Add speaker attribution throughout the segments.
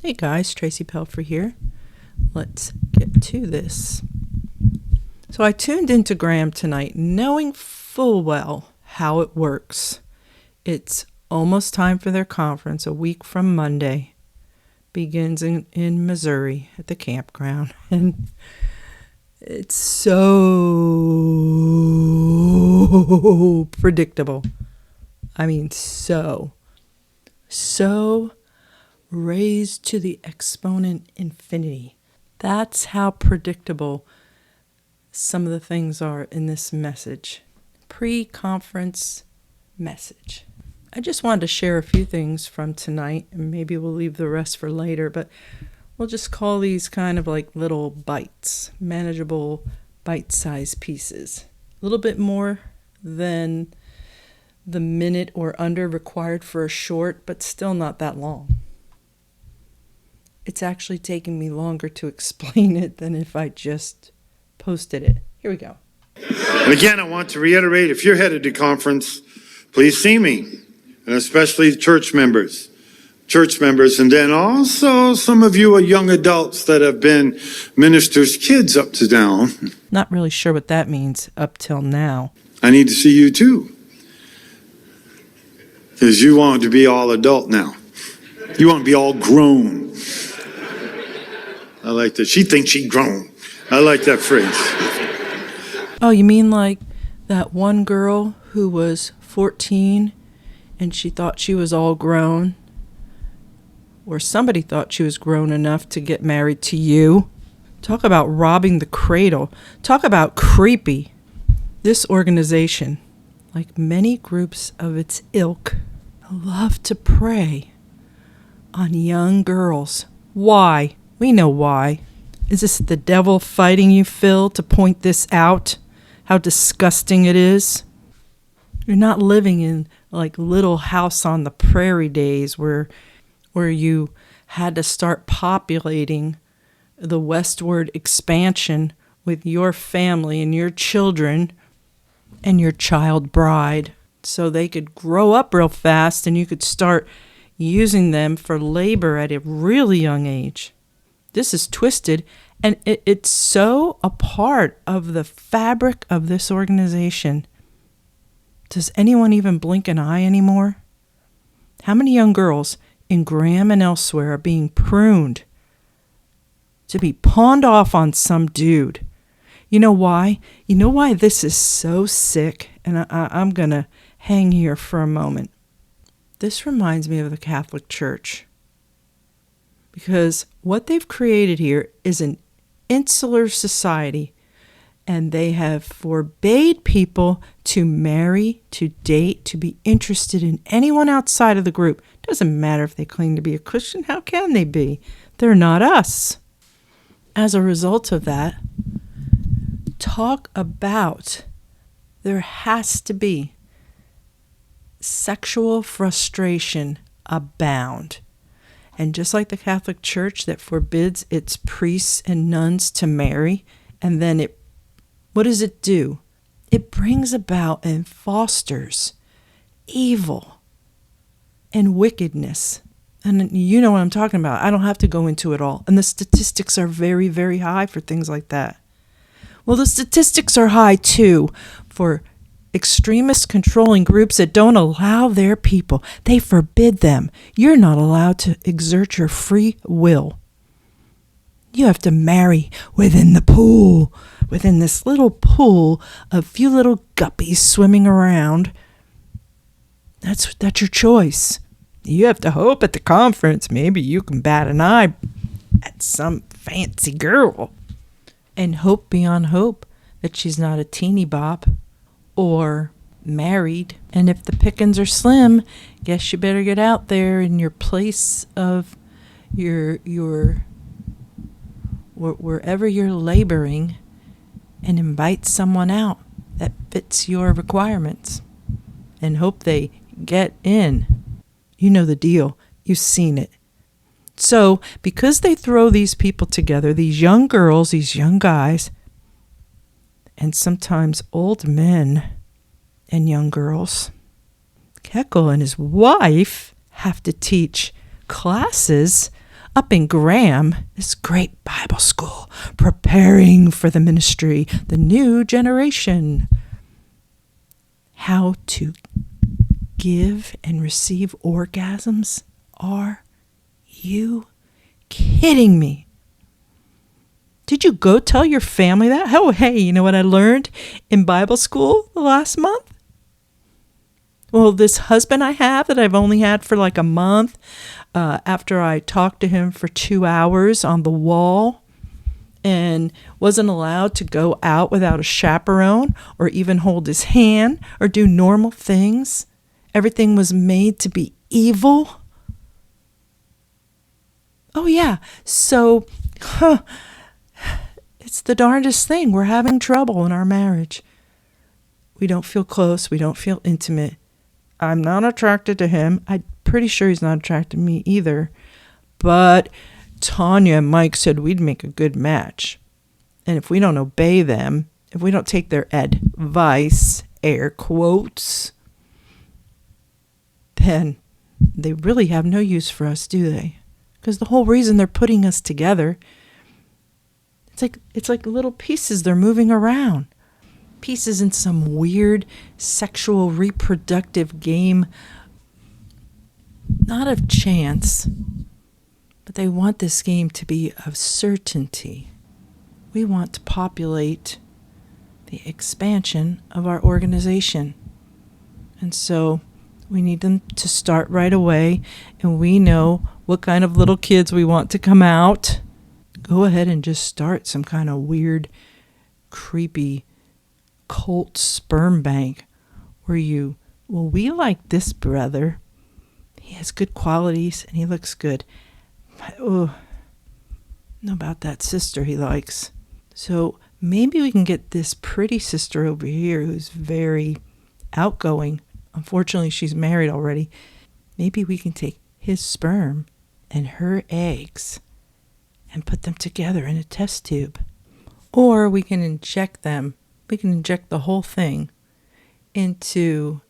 Speaker 1: Hey guys, Tracy Pelfrey here. Let's get to this. So I tuned into Graham tonight knowing full well how it works. It's almost time for their conference a week from Monday. Begins in Missouri at the campground. And it's so predictable. I mean, so raised to the exponent infinity. That's how predictable some of the things are in this message. Pre-conference message. I just wanted to share a few things from tonight, and maybe we'll leave the rest for later, but we'll just call these kind of like little bites, manageable bite-sized pieces. A little bit more than the minute or under required for a short, but still not that long. It's actually taking me longer to explain it than if I just posted it. Here we go.
Speaker 2: And again, I want to reiterate, if you're headed to conference, please see me, and especially church members, and then also some of you are young adults that have been ministers' kids up to now.
Speaker 1: Not really sure what that means up till now.
Speaker 2: I need to see you too, because you want to be all adult now. You want to be all grown. I like that. She thinks she's grown. I like that phrase.
Speaker 1: Oh, you mean like that one girl who was 14 and she thought she was all grown? Or somebody thought she was grown enough to get married to you? Talk about robbing the cradle. Talk about creepy. This organization, like many groups of its ilk, love to prey on young girls. Why? We know why. Is this the devil fighting you, Phil, to point this out? How disgusting it is? You're not living in like Little House on the Prairie days where you had to start populating the westward expansion with your family and your children and your child bride so they could grow up real fast and you could start using them for labor at a really young age. This is twisted, and it's so a part of the fabric of this organization. Does anyone even blink an eye anymore? How many young girls in Graham and elsewhere are being pruned to be pawned off on some dude? You know why? You know why this is so sick? And I'm going to hang here for a moment. This reminds me of the Catholic Church. Because what they've created here is an insular society, and they have forbade people to marry, to date, to be interested in anyone outside of the group. Doesn't matter if they claim to be a Christian. How can they be? They're not us. As a result of that, talk about there has to be sexual frustration abound. And just like the Catholic Church that forbids its priests and nuns to marry, and then what does it do? It brings about and fosters evil and wickedness. And you know what I'm talking about. I don't have to go into it all. And the statistics are very, very high for things like that. Well, the statistics are high too for extremist controlling groups that don't allow their people. They forbid them. You're not allowed to exert your free will. You have to marry within the pool, within this little pool of few little guppies swimming around. That's your choice. You have to hope at the conference maybe you can bat an eye at some fancy girl and hope beyond hope that she's not a teeny bop or married. And if the pickings are slim, guess you better get out there in your place of your wherever you're laboring and invite someone out that fits your requirements and hope they get in. You know the deal. You've seen it. So because they throw these people together, these young girls, these young guys, and sometimes old men and young girls, Kekel and his wife have to teach classes up in Graham, this great Bible school, preparing for the ministry, the new generation. How to give and receive orgasms? Are you kidding me? Did you go tell your family that? Oh, hey, you know what I learned in Bible school the last month? Well, this husband I have that I've only had for like a month, after I talked to him for 2 hours on the wall and wasn't allowed to go out without a chaperone or even hold his hand or do normal things. Everything was made to be evil. Oh, yeah. So, it's the darndest thing. We're having trouble in our marriage. We don't feel close. We don't feel intimate. I'm not attracted to him. I'm pretty sure he's not attracted to me either. But Tanya and Mike said we'd make a good match. And if we don't obey them, if we don't take their advice, air quotes, then they really have no use for us, do they? Because the whole reason they're putting us together, it's like little pieces they're moving around. Pieces in some weird sexual reproductive game, not of chance, but they want this game to be of certainty. We want to populate the expansion of our organization. And so we need them to start right away, and we know what kind of little kids we want to come out. Go ahead and just start some kind of weird, creepy cult sperm bank where we like this brother. He has good qualities and he looks good. Oh, know about that sister he likes. So maybe we can get this pretty sister over here who's very outgoing. Unfortunately, she's married already. Maybe we can take his sperm and her eggs and put them together in a test tube. Or we can inject them. We can inject the whole thing into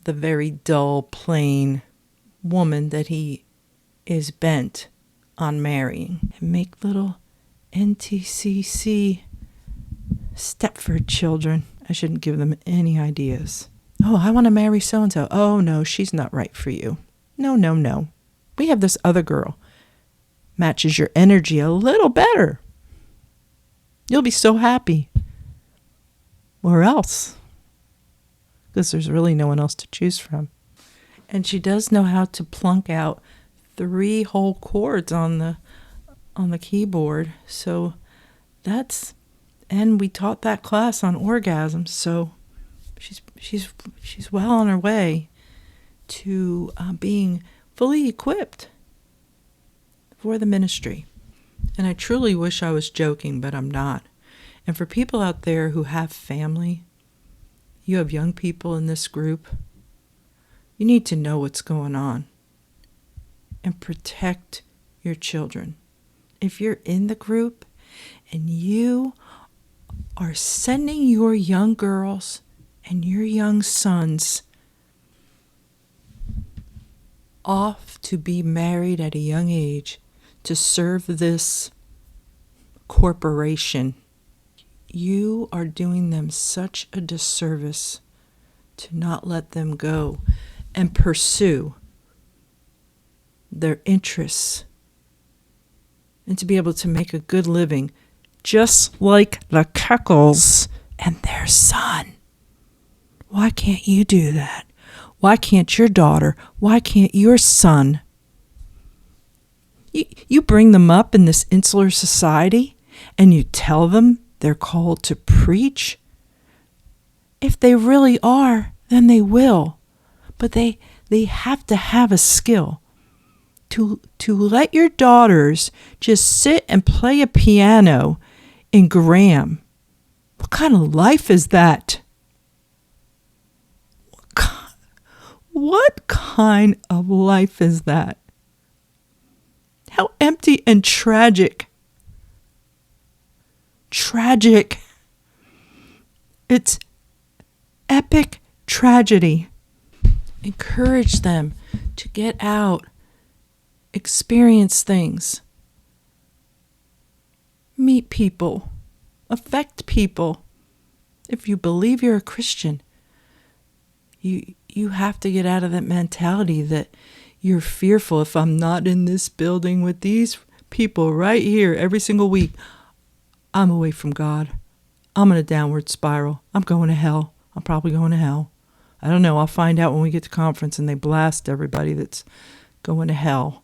Speaker 1: the very dull, plain woman that he is bent on marrying. And make little NTCC Stepford children. I shouldn't give them any ideas. Oh, I want to marry so-and-so. Oh, no, she's not right for you. No. We have this other girl. Matches your energy a little better. You'll be so happy. Or else. Because there's really no one else to choose from. And she does know how to plunk out 3 whole chords on the keyboard. So and we taught that class on orgasms. So she's well on her way to being fully equipped for the ministry. And I truly wish I was joking, but I'm not. And for people out there who have family, you have young people in this group, you need to know what's going on and protect your children. If you're in the group and you are sending your young girls and your young sons off to be married at a young age to serve this corporation, you are doing them such a disservice to not let them go and pursue their interests and to be able to make a good living, just like the Keckles and their son. Why can't you do that? Why can't your daughter? Why can't your son? You bring them up in this insular society and you tell them they're called to preach. If they really are, then they will. But they have to have a skill to let your daughters just sit and play a piano in Graham. What kind of life is that? What kind of life is that? How empty and tragic. Tragic. It's epic tragedy. Encourage them to get out, experience things, meet people, affect people. If you believe you're a Christian, you have to get out of that mentality that you're fearful. If I'm not in this building with these people right here every single week, I'm away from God. I'm in a downward spiral. I'm going to hell. I'm probably going to hell. I don't know. I'll find out when we get to conference and they blast everybody that's going to hell.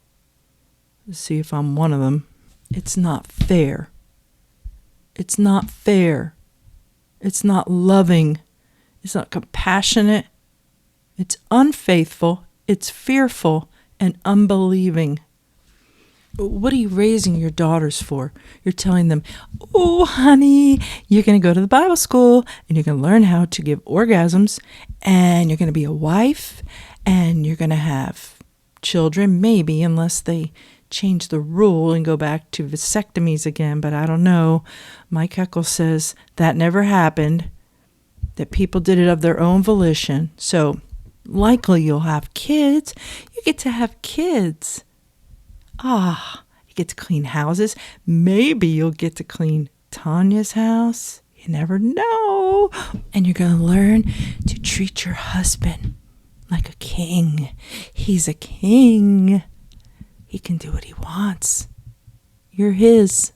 Speaker 1: To see if I'm one of them. It's not fair. It's not fair. It's not loving. It's not compassionate. It's unfaithful. It's fearful and unbelieving. What are you raising your daughters for? You're telling them, oh, honey, you're going to go to the Bible school and you're going to learn how to give orgasms and you're going to be a wife and you're going to have children, maybe, unless they change the rule and go back to vasectomies again. But I don't know. Mike Heckle says that never happened, that people did it of their own volition. So likely you'll have kids. You get to have kids. You get to clean houses. Maybe you'll get to clean Tanya's house. You never know. And you're going to learn to treat your husband like a king. He's a king. He can do what he wants. You're his.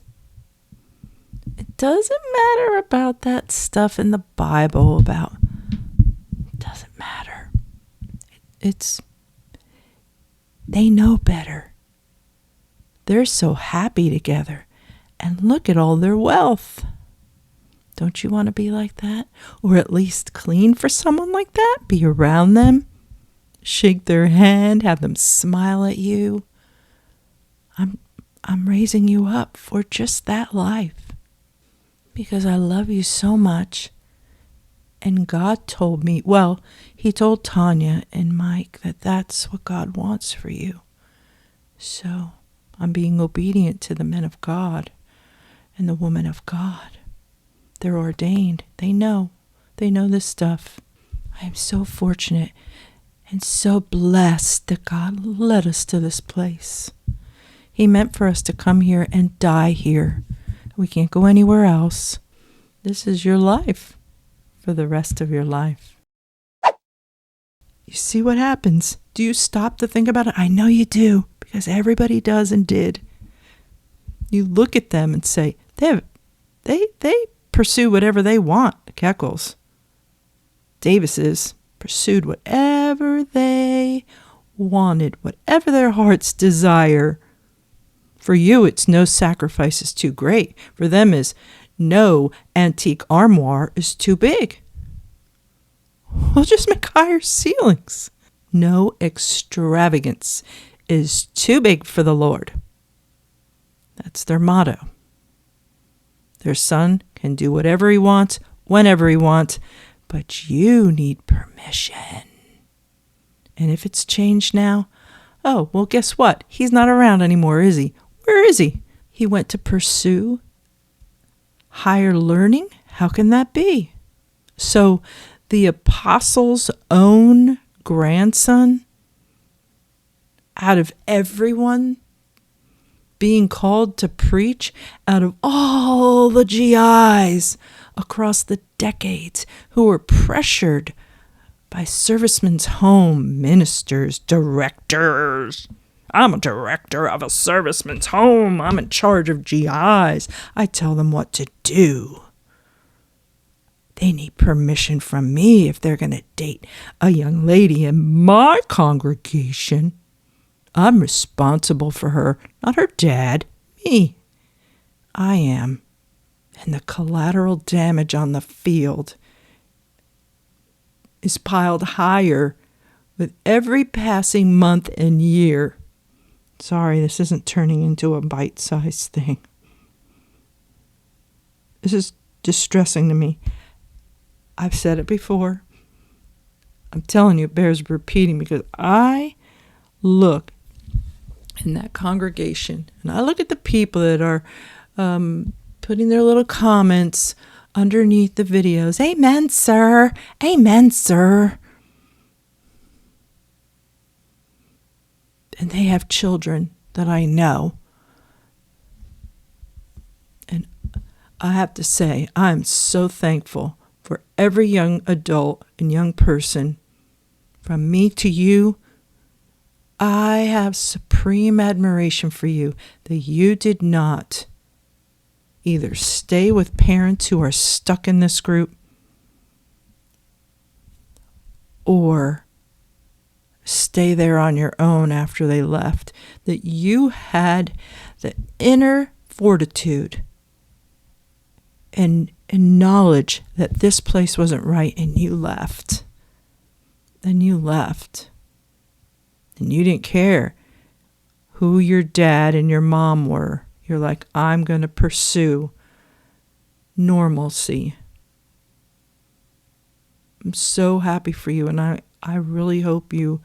Speaker 1: It doesn't matter about that stuff in the Bible about. It doesn't matter. They know better. They're so happy together. And look at all their wealth. Don't you want to be like that? Or at least clean for someone like that? Be around them? Shake their hand? Have them smile at you? I'm raising you up for just that life. Because I love you so much. And God told me, well, he told Tanya and Mike that that's what God wants for you. So I'm being obedient to the men of God and the women of God. They're ordained. They know. They know this stuff. I am so fortunate and so blessed that God led us to this place. He meant for us to come here and die here. We can't go anywhere else. This is your life for the rest of your life. You see what happens? Do you stop to think about it? I know you do, because everybody does and did. You look at them and say, they pursue whatever they want. Keckles, Davises pursued whatever they wanted, whatever their hearts desire. For you, it's no sacrifice is too great. For them is no antique armoire is too big. We'll just make higher ceilings. No extravagance is too big for the Lord. That's their motto. Their son can do whatever he wants, whenever he wants, but you need permission. And if it's changed now, oh, well, guess what? He's not around anymore, is he? Where is he? He went to pursue higher learning? How can that be? So the apostle's own grandson, out of everyone being called to preach, out of all the GIs across the decades who were pressured by Servicemen's Home ministers, directors. I'm a director of a serviceman's home. I'm in charge of GIs. I tell them what to do. They need permission from me if they're going to date a young lady in my congregation. I'm responsible for her, not her dad, me. I am. And the collateral damage on the field is piled higher with every passing month and year. Sorry, this isn't turning into a bite-sized thing. This is distressing to me. I've said it before. I'm telling you, it bears repeating, because I look in that congregation and I look at the people that are putting their little comments underneath the videos. Amen, sir. Amen, sir. And they have children that I know. And I have to say, I'm so thankful for every young adult and young person. From me to you, I have supreme admiration for you that you did not either stay with parents who are stuck in this group or stay there on your own after they left, that you had the inner fortitude and knowledge that this place wasn't right, and you left. And you left. And you didn't care who your dad and your mom were. You're like, I'm going to pursue normalcy. I'm so happy for you, and I really hope you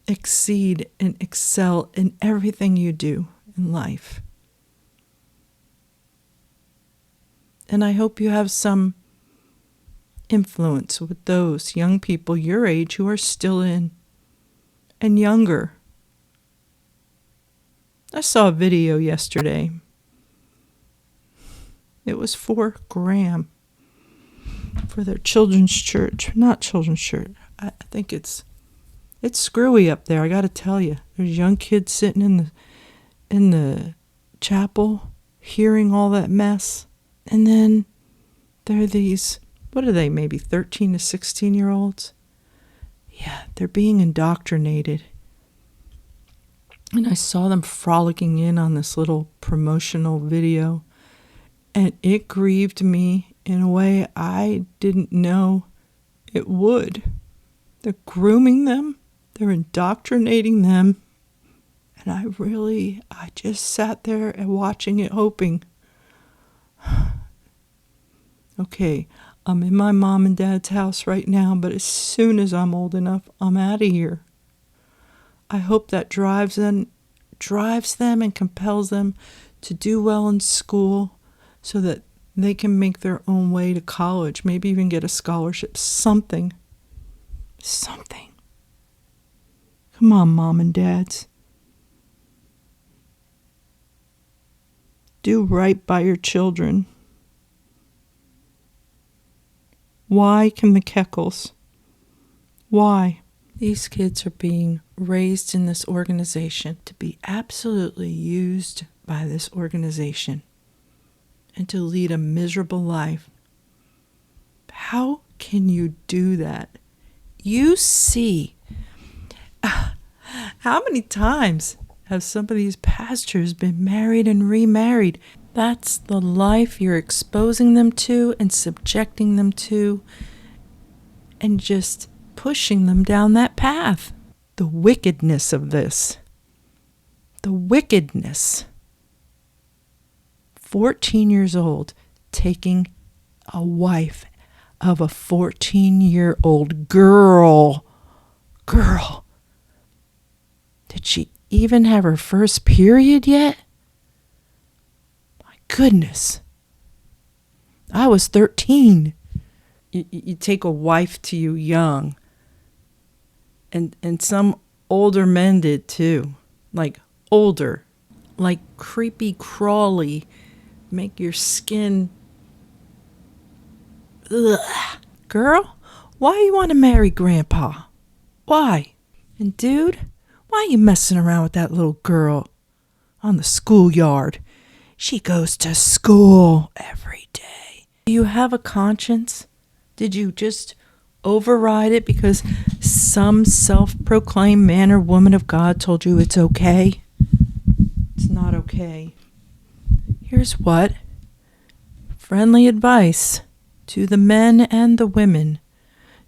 Speaker 1: exceed and excel in everything you do in life. And I hope you have some influence with those young people your age who are still in, and younger. I saw a video yesterday. It was for Graham, for their children's church. Not children's church. I think it's screwy up there, I gotta tell you. There's young kids sitting in the chapel hearing all that mess. And then there are these, what are they, maybe 13 to 16-year-olds? Yeah, they're being indoctrinated. And I saw them frolicking in on this little promotional video. And it grieved me in a way I didn't know it would. They're grooming them. They're indoctrinating them. And I just sat there and watching it, hoping, okay, I'm in my mom and dad's house right now, but as soon as I'm old enough, I'm out of here. I hope that drives them and compels them to do well in school so that they can make their own way to college, maybe even get a scholarship, something. Come on, mom and dads. Do right by your children. Why can the Keckles? Why? These kids are being raised in this organization to be absolutely used by this organization and to lead a miserable life. How can you do that? You see, how many times have some of these pastors been married and remarried? That's the life you're exposing them to and subjecting them to and just pushing them down that path. The wickedness of this. The wickedness. 14 years old, taking a wife of a 14-year-old girl. Did she even have her first period yet? My goodness. I was 13. You take a wife to you young. And some older men did too. Like older. Like creepy crawly. Make your skin... Ugh. Girl, why you want to marry Grandpa? Why? And dude, why you messing around with that little girl on the schoolyard? She goes to school every day. Do you have a conscience? Did you just override it because some self-proclaimed man or woman of God told you it's okay? It's not okay. Here's what. Friendly advice to the men and the women,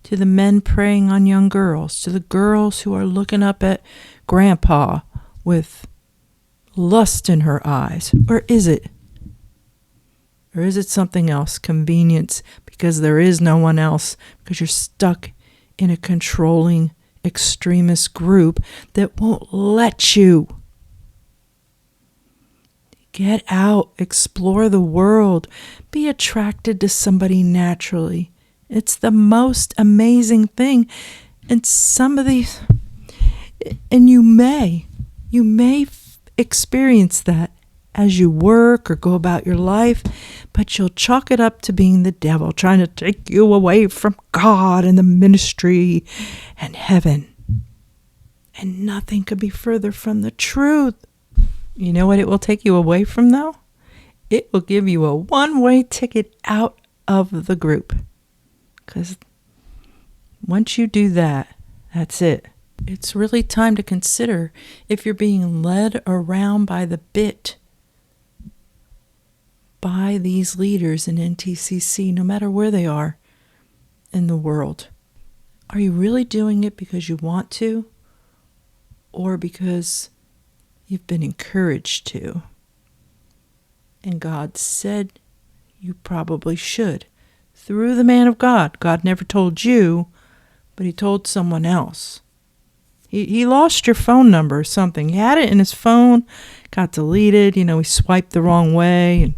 Speaker 1: to the men preying on young girls, to the girls who are looking up at Grandpa with lust in her eyes. Or is it? Or is it something else? Convenience, because there is no one else, because you're stuck in a controlling extremist group that won't let you. Get out, explore the world, be attracted to somebody naturally. It's the most amazing thing. And some of these, and you may experience that as you work or go about your life, but you'll chalk it up to being the devil trying to take you away from God and the ministry and heaven. And nothing could be further from the truth. You know what it will take you away from, though? It will give you a one-way ticket out of the group. Because once you do that, that's it. It's really time to consider if you're being led around by the bit by these leaders in NTCC, no matter where they are in the world. Are you really doing it because you want to, or because you've been encouraged to? And God said you probably should. Through the man of God. God never told you, but he told someone else. He lost your phone number or something. He had it in his phone, got deleted. He swiped the wrong way and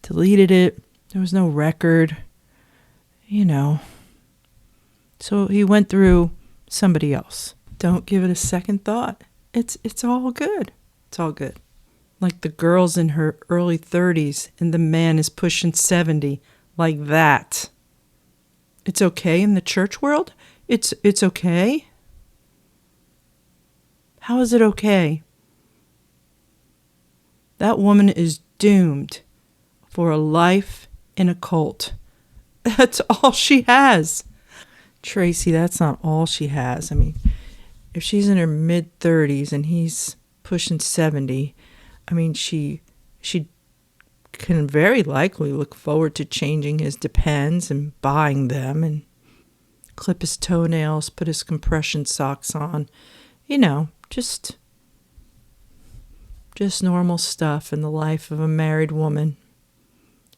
Speaker 1: deleted it. There was no record. So he went through somebody else. Don't give it a second thought. It's all good. It's all good. Like the girl's in her early 30s and the man is pushing 70. Like that. It's okay in the church world? It's okay? How is it okay? That woman is doomed for a life in a cult. That's all she has. Tracy, that's not all she has. I mean, if she's in her mid-30s and he's pushing 70, I mean, she can very likely look forward to changing his Depends and buying them and clip his toenails, put his compression socks on. Just normal stuff in the life of a married woman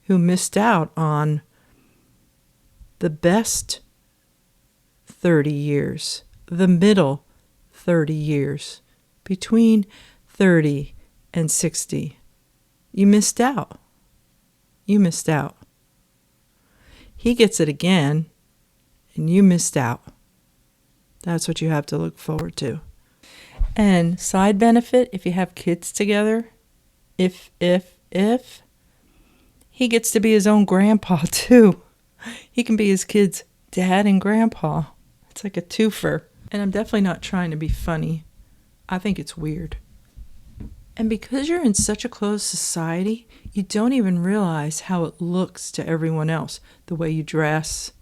Speaker 1: who missed out on the best 30 years, the middle 30 years, between 30 and 60. You missed out. You missed out. He gets it again, and you missed out. That's what you have to look forward to. And side benefit, if you have kids together, if he gets to be his own grandpa too. He can be his kid's dad and grandpa. It's like a twofer. And I'm definitely not trying to be funny. I think it's weird. And because you're in such a closed society, you don't even realize how it looks to everyone else. The way you dress,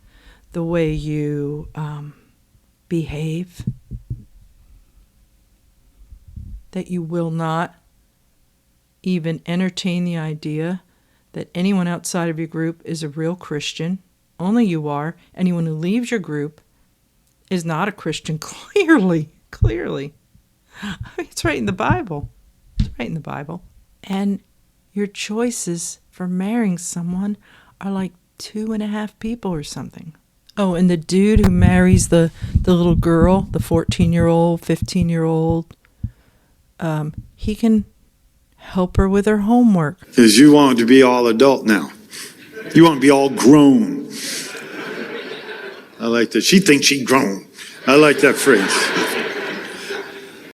Speaker 1: the way you behave. That you will not even entertain the idea that anyone outside of your group is a real Christian. Only you are. Anyone who leaves your group is not a Christian. Clearly. I mean, it's right in the Bible. It's right in the Bible. And your choices for marrying someone are like 2.5 people or something. Oh, and the dude who marries the little girl, the 14-year-old, 15-year-old, he can help her with her homework.
Speaker 2: Because you want to be all adult now. You want to be all grown. I like that. She thinks she's grown. I like that phrase.